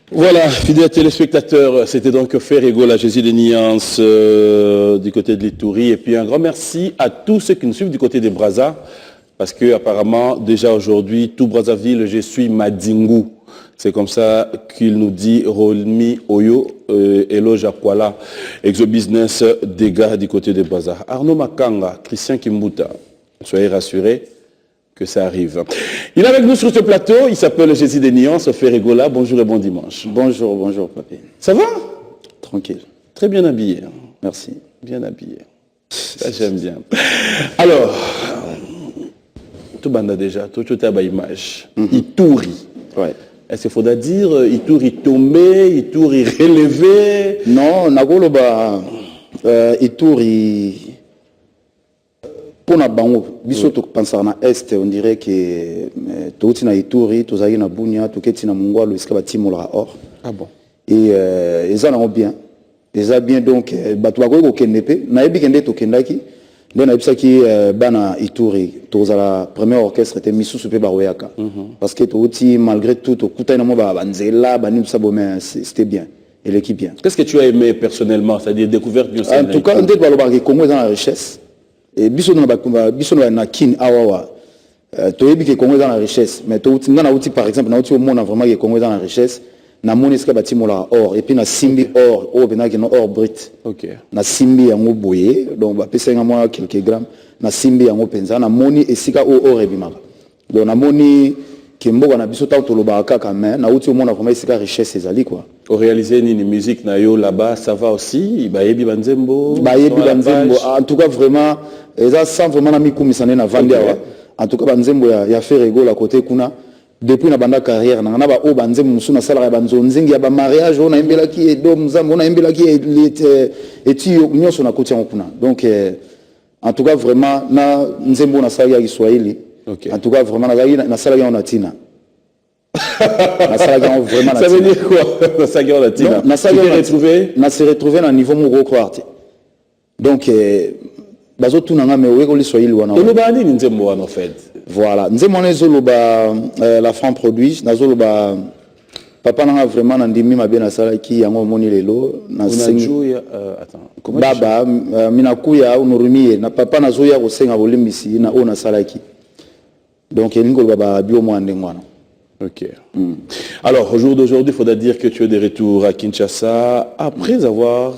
Voilà, fidèles téléspectateurs, c'était donc Ferrego, la Jésus de Niance du côté de l'Itourie. Et puis un grand merci à tous ceux qui nous suivent du côté des Brazza, parce que apparemment déjà aujourd'hui, tout Brazzaville, je suis Madingu. C'est comme ça qu'il nous dit Rolmi Oyo, Elo Jakwala, Exo-Business, dégâts du côté des Brazza. Arnaud Makanga, Christian Kimbuta, soyez rassurés que ça arrive. Il est avec nous sur ce plateau, il s'appelle Jésus des Niances, Ferregola. Bonjour et bon dimanche. Bonjour, bonjour, papy. Ça va? Tranquille. Très bien habillé. Merci. Bien habillé. Ça, j'aime bien. Alors, tout banda déjà, tout est à image. Ituri. Ouais. Est-ce qu'il faudra dire Ituri tombé, Ituri relevé? Non, Nagoloba, Ituri. Pour na bango, biso to pensar na est, on dirait que tout na Ituri, tout zaï na Bunia, tout keti na Mongolo, iska batimola or. Ah bon. Et ils en ont bien. Ils ont bien donc batouago ko kenepe, na ebi kende to kendaki. Donc na qui bana Ituri, tout la premier orchestre était misu super baroyaka. Parce que tout malgré tout, tout kuta na mo ba banzela, banim sabomé, c'était bien. Et l'équipe bien. Qu'est-ce que tu as aimé personnellement, c'est-à-dire découverte du En tout cas, on dit que le Congo est dans la richesse. Et biso na kin awawa to yebi ke Congo est dans la richesse, mais to uti ngana uti par exemple na uti au monde vraiment que Congo est dans la richesse na moneska batimola or et puis na simbi or o benaki no or brut. OK. Na simbi yango boye donc ba pesa ngamo quelques grammes na simbi yango penza na moni esika o or ebimaka. Donc na moni ke mboka na biso ta to loba kaka mais na uti au monde vraiment esika richesse ezali quoi. Au réaliser ni musique na yo là-bas, ça va aussi, bayebi banzembo. Bayebi banzembo en tout cas vraiment ça sans vraiment na mikumisane na vandia. En tout cas banzembo ya Ferrego la côté kuna depuis na banda carrière na ba o banzembo musuna sala ya banzonzingi ya ba mariage on a embela ki edo mzambo on a embela ki eti nyoso na côté kuna. Donc en tout cas vraiment na nzembo na sala ya Kiswahili. En tout cas vraiment na sala ya onatina. Ça veut dire quoi? Na sala ya onatina. Na sala ya retrouvé, na se retrouver na niveau moko kwarte. Donc bazo tunanga me weko liswahili wana. Oloba nini nzembo wana en fait? Voilà, nzembo na zoloba la franc produit, na zoloba papa nanga vraiment na ndimi mabe na sala ki yango moni lelo na sengi. Attends, baba minakuya unurumie na papa na zoya ko senga bolimbisi na ona sala ki. Donc elingo baba bio mwande ngwana. OK. Alors, au jour d'aujourd'hui, il faudra dire que tu es de retour à Kinshasa après avoir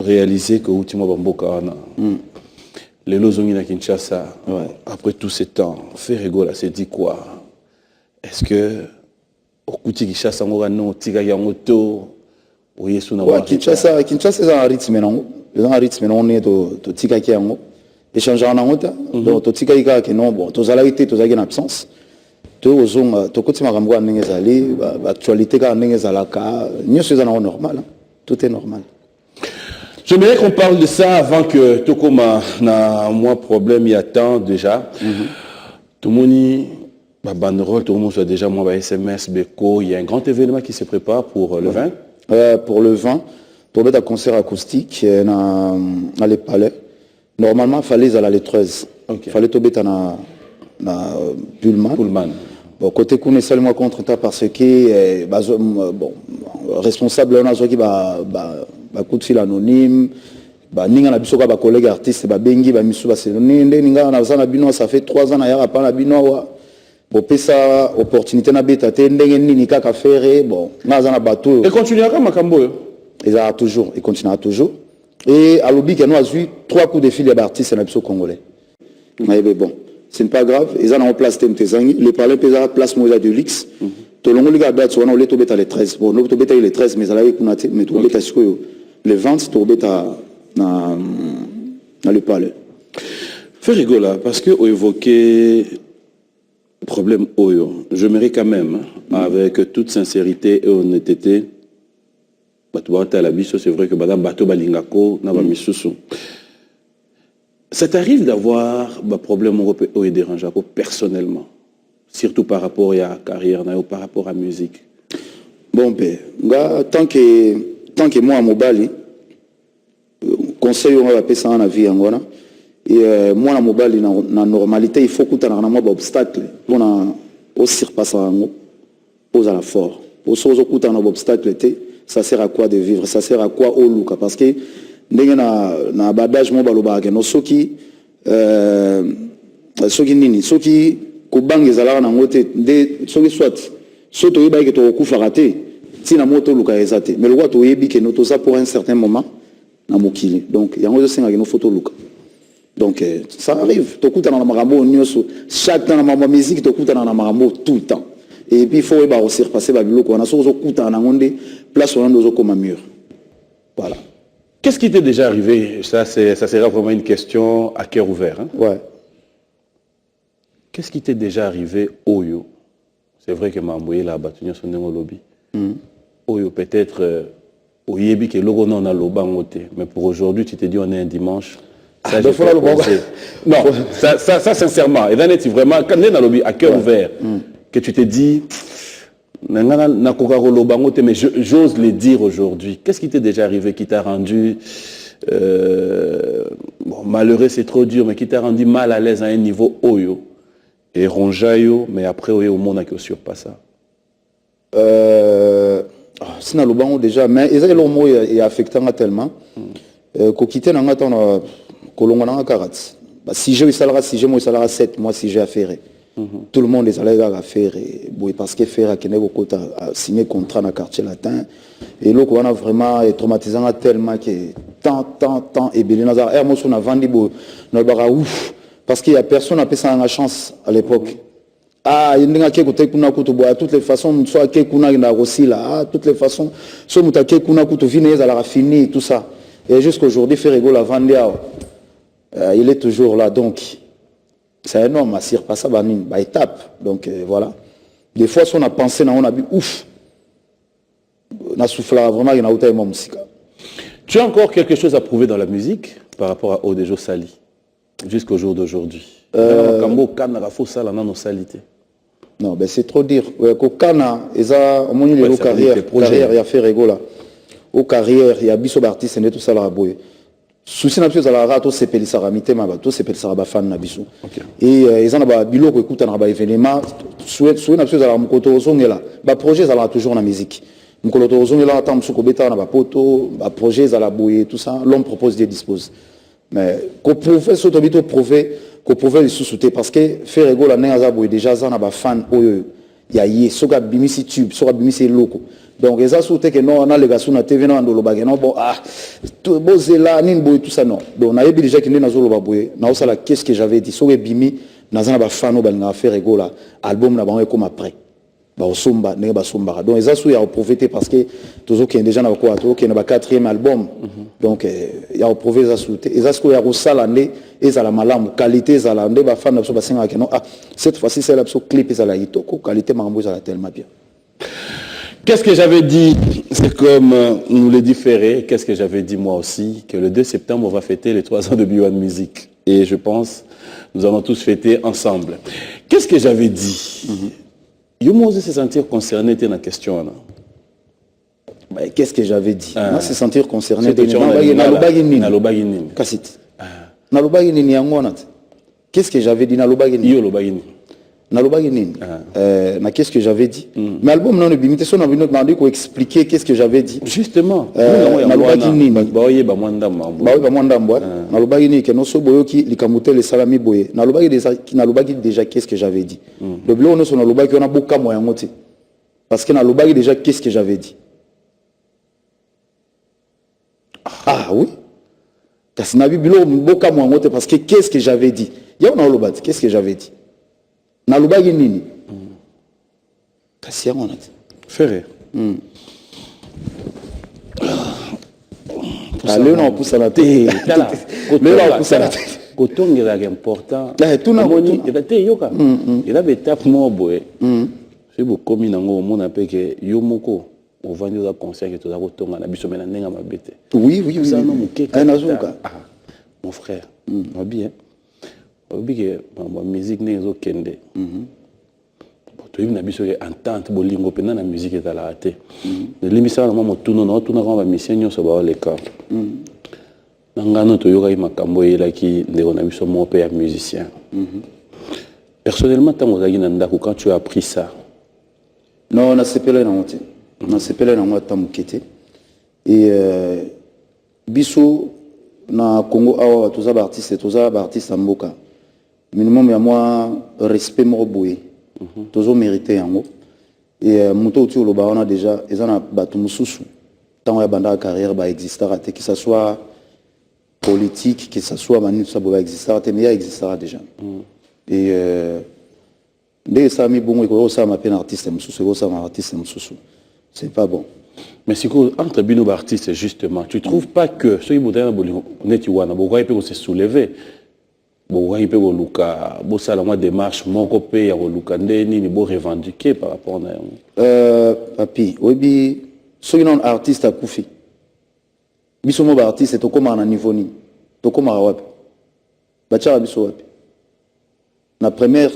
réalisé que Outima Bamboka les lozongi à Kinshasa, après tout ce temps, Ferrego là, c'est dit quoi? Est-ce que au Kouti Kinshasa, on a un tigre qui a un auto ou Yesu na wa Kinshasa c'est un rythme non, un rythme on est to tigre qui a un échange en ngota, donc to tigre qui a que non bon, to zalaité to zagi en absence. To ozonga to Kouti makambo ndenge zali, actualité ka ndenge zalaka, nyoso za normal, tout est normal. J'aimerais qu'on parle de ça avant que Tokoma n'a moins problème, il y a tant déjà. Tout le monde, banderole, tout le monde soit déjà moi SMS, Beko. Il y a un grand événement qui se prépare pour le 20. Pour le 20, pour mettre un concert acoustique dans les palais. Normalement, il fallait aller les 13. Il fallait tomber dans Pullman. Bon, côté qu'on seulement contre ça parce que bon, responsable on a qui coup de fil anonyme ninga na biso ka ba collègue artiste ba bengi ba misu ba selonende ninga na zana bino ça fait 3 ans na ya pa na bino wa bo pesa opportunité na beta te ndenge nini kaka faire bon na zana bateau et continuera makambo et ça toujours et continuera toujours et à l'obi que nous a eu 3 coups de fil d'artistes na biso congolais mais bon c'est pas grave ils en ont place temtezangi les parler pesa place moza de lix to longo liga date on le to beta les 13 bon no to beta les 13 mais là kunate mais to beta siko les ventes to beta na le palais. Ferrego là parce que vous évoquez problème oyo, j'aimerais quand même avec toute sincérité et honnêteté c'est vrai que madame bato balingako na ba misusu. Ça t'arrive d'avoir un problème au dérange personnellement, surtout par rapport à la carrière ou par rapport à la musique? Bon ben, tant que moi à Mobali, conseil on va passer ça en vie en et moi à Mobali na normalité il faut que tu aies un obstacle pour au surpasser aux à la fort au sozo kuta na obstacle té ça sert à quoi de vivre, ça sert à quoi au luka parce que ndenge na badage mo baloba ke no soki soki nini soki ko bangi zalaka na ngote de soki soit soto yeba ke to kufa raté tina moto luka ezate mais le roi to yebi ke no to ça pour un certain moment na mokili donc yango zo senga ke no photo luka. Donc ça arrive, tu écoutes dans la marambo, chaque temps dans la musique, tu écoutes dans la marambo tout le temps. Et puis il faut aussi repasser la bilo, on a sur écoute en anglais, place on a comme un mur. Voilà. Qu'est-ce qui t'est déjà arrivé? Ça sera vraiment une question à cœur ouvert. Hein? Ouais. Qu'est-ce qui t'est déjà arrivé, Oyo? C'est vrai que Mamboye l'a battu sur le lobby. Oyo peut-être, Oyebi que logo non a lobangoté, mais pour aujourd'hui tu t'es dit on est un dimanche. Ça, non, ça sincèrement, et là, vraiment, quand on est dans le lobby à cœur ouvert, que tu te dis, mais j'ose le dire aujourd'hui, qu'est-ce qui t'est déjà arrivé qui t'a rendu, bon, malheureux c'est trop dur, mais qui t'a rendu mal à l'aise à un niveau Oyo, et Ronjayo, mais après Oyo au monde qui surpasse ça? C'est dans le banc déjà, mais ils ont le mot est affectant tellement, qu'on quitte dans le si j'ai salaire, si j'ai mon salaire 7 mois, si j'ai affaire. Tout le monde est allé à faire parce que faire a signé contrat dans le quartier latin et là on a vraiment traumatisant tellement que tant et bien Nazar moi on a vendu ouf parce qu'il y a personne qui a passé la chance à l'époque. Ah, il y a des gens qui ont toutes les façons, soit qui ont aussi là, toutes les façons, soit qui ont fini tout ça. Et jusqu'aujourd'hui, Ferrego l'a vendu. Il est toujours là, donc c'est un homme à surpasser par étape. Donc voilà. Des fois, si on a pensé, on a vu ouf. On a soufflé vraiment, il y a autant de musique. Tu as encore quelque chose à prouver dans la musique par rapport à Odejo Sali jusqu'au jour d'aujourd'hui? Non, ben c'est trop dire. Kana, ils ont une carrière, il y a Ferrego là. Au carrière, il y a Bisso Bartis et tout ça là. Souci n'a plus à la rate, c'est pelli saramité, ma bateau, c'est pelli sarabafan na biso. Et ils en ont bilo qui écoutent un événement. Souci n'a plus à la mokoto zone là. Ba projet ça là toujours la musique. Mokoto zone là attend musuko beta na ba poto, ba projet ça la bouiller tout ça. L'homme propose des dispose. Mais qu'on prouve ce tobito prouver qu'on pouvait les sous-souter parce que Ferrego la n'a bouiller déjà ça na ba fan oyo. Ya yé soga bimisi tube, soga bimisi loko. Donc, ils ont souhaité que non, on a les gars sur la TV, non, bon, ah, tout là, tout ça, non. Donc, on a déjà qu'il y a dans le qu'est-ce que j'avais dit, sur Bimi, dans un fan, on a fait là, album, on a comme après. Donc, ils ont souhaité profiter parce que toujours qu'il y a déjà dans le quatrième album. Donc, il y a profité, ils ont souhaité. Ils ont souhaité que ça l'année, ils ont la malam, qualité, ils ont la fan, cette fois-ci, c'est la clip, ils ont la qualité, ils ont tellement bien. Qu'est-ce que j'avais dit? C'est comme nous le dit Ferré, qu'est-ce que j'avais dit moi aussi? Que le 2 septembre, on va fêter les 3 ans de B1 Music. Et je pense, nous allons tous fêter ensemble. Qu'est-ce que j'avais dit? Yo se sentir concerné dans la question. Qu'est-ce que j'avais dit? Moi, se sentir concerné. Qu'est-ce que j'avais dit? Qu'est-ce que j'avais dit? Mais l'album non limité, on a demandé qu'on expliquer qu'est-ce que j'avais dit. Justement. Déjà qu'est-ce que j'avais dit. Le bleu on a l'obagi on a beaucoup moyen monter. Parce que na l'obagi déjà qu'est-ce que j'avais dit. Ah oui. Parce que na bilo beaucoup moyen monter parce que qu'est-ce que j'avais dit. Il y a on a l'obagi qu'est-ce que j'avais dit. Nalubagi nini kasi yango na Ferré allez on pousse la tête mais là on pousse la tête kotonga est important tout na moni il était yoka il a étape mo boy c'est beaucoup minango mona peke yomoko on va nous conseiller que tu as kotonga na biso mena nenga mabete oui ça non mukeka nazuka mon frère va bien. La musique n'est pas kende. Tu as vu entente bolingo pendant la musique est à la raté. L'émission na mama tuno na tuna kwa mission nyoso ba le cas. Ngano to yoka makambo elaki ndeko na biso mo pe ya musicien. Personnellement tant ozaki na ndako quand tu as appris ça. Non, na sepela na honte. na sepela na ngwa tamukete et biso na Congo awa toza ba artiste mboka minimum ya moi respect mo boye tozo mériter yango et muto ti oloba on a déjà ezana batu mususu tant ya banda carrière ba existera te que ça soit politique que ça soit mani ça ba existera te mais ya existera déjà et dès ça mi bongo ko ça ma peine artiste mususu ko ça ma artiste mususu c'est pas bon. Mais si entre bino artistes justement, tu trouves pas que ceux qui boudent netiwana boka peut se soulever, boka peut luka, bo sala moi démarche mon copé ya luka ndeni ni bo revendiquer par rapport à papi, obi ceux non artistes à koufi. Biso mo ba artiste to koma na niveau ni. To koma wapi. Bachara biso wapi. Na première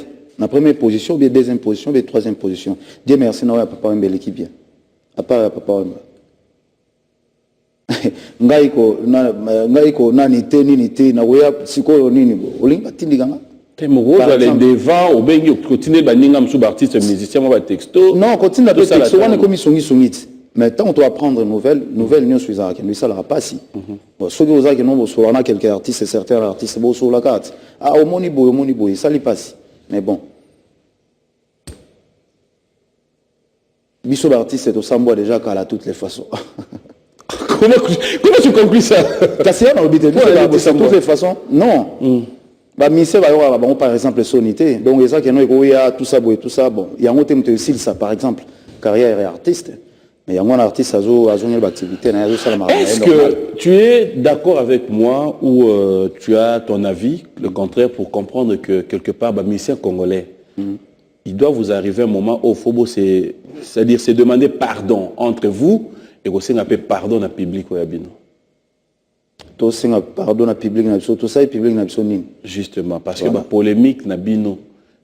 position, bien deuxième position, bien troisième position. Dieu merci na wa papa mbele ki bien. À part papa ngaiko nani te na weya sikoyo nini bo olinga tindikanga te mo aller devant au bengi continuer baninga msu artiste musicien mo ba texto non continue à texto wana comme songi mais tant on doit apprendre nouvelle nous suis à nous ça la pas si bon ceux qui osent que non bo so na quelques artistes certains artistes bo so la carte au moni boy ça li passe mais bon biso l'artiste est au sambo déjà qu'à la toutes les façons. Comment tu conclus ça? Cassier on a oublié de toutes les façons. Non. Bah mise va y avoir bon par exemple sonité. Donc ça que nous il y a tout ça bon. Il y a un thème de style ça par exemple carrière et artiste. Mais il y a un artiste azo l'activité na ça la Est-ce que tu es d'accord avec moi ou tu as ton avis le contraire pour comprendre que quelque part bah musicien congolais il doit vous arriver un moment où Fobo c'est-à-dire c'est demander pardon entre vous et aussi un peu pardon à public ou à bino. Tout c'est pardon à public na tout ça et public na nini. Justement parce que bah polémique na bino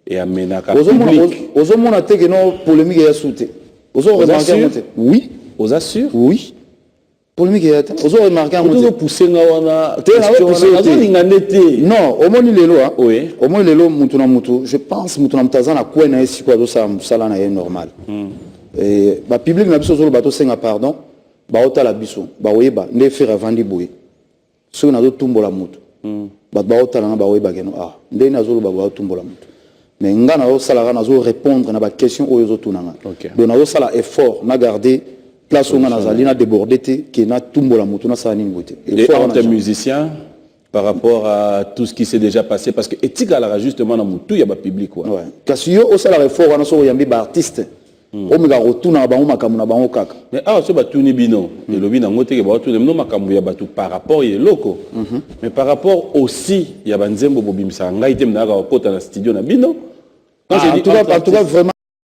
et amena ka public. Ozo mona te que non polémique ya souté. Ozo remarquer oui, aux assure oui. Polémique ya te. Ozo remarquer on te pousser na wana non, au moins lelo hein. Oui. Au moins lelo mutu na mutu, je pense mutu na mutaza na kwa na esi kwa do sala na normal. Et ba public na biso zo bato senga pardon, ba otala biso, ba oyeba nde faire vandi boye. So na do tumbola mutu. Ba otala na ba oyeba keno nde na zo ba tumbola mutu. Mais nga na sala na zo répondre na ba question oyo zo tunanga. Donc na zo sala effort na garder place où on a zali na débordé qui na tumbola mutu na sala nini bote. Et entre musiciens par rapport à tout ce qui s'est déjà passé parce que éthique à la justement dans mutu ya ba public quoi. Ouais. Parce que yo sala effort na so yambi ba artiste. Omega rotuna bango makamu na bango kaka. Mais so batuni bino et lobi na ngote ke ba tuni no makamu ya batu par rapport ya loko. Mais par rapport aussi ya banzembo bobimisa ngai te mna ka kota na studio na bino. En tout cas vraiment